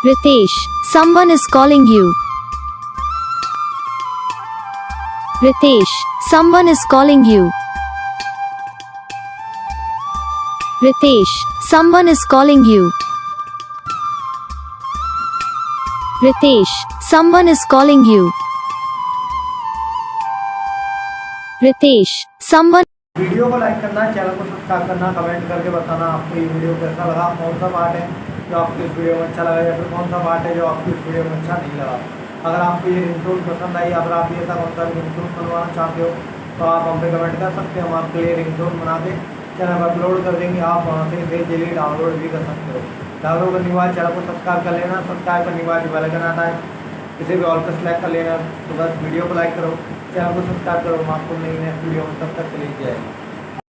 Ritesh, someone is calling you. Ritesh, someone is calling you. Ritesh, someone is calling you. Ritesh, someone is calling you. Ritesh, someone. Video को like करना, channel को subscribe करना, comment करके बताना आपको ये video कैसा लगा, कौन सा पार्ट है जो आपको इस वीडियो में अच्छा लगा या फिर कौन सा पार्ट है जो आपको इस वीडियो में अच्छा नहीं लगा। अगर आपको ये रिंगटोन पसंद आई, अगर आप ये ऐसा कौन सा रिंगटोन बनवाना चाहते हो तो आप हम पे कमेंट कर सकते हो। हम आपके लिए रिंगटोन बना के चैनल पर अपलोड कर देंगे, आप वहाँ से इसे इजीली डाउनलोड भी कर सकते हो। डाउनलोड करने के बाद चैनल को सब्सक्राइब कर लेना, सब्सक्राइब करने के बाद बेल आइकन आता है इसे भी ऑल पर सेलेक्ट कर लेना। तो बस वीडियो को लाइक करो, चैनल को सब्सक्राइब करो, हम आपको नई वीडियो में तब तक के लिए जय।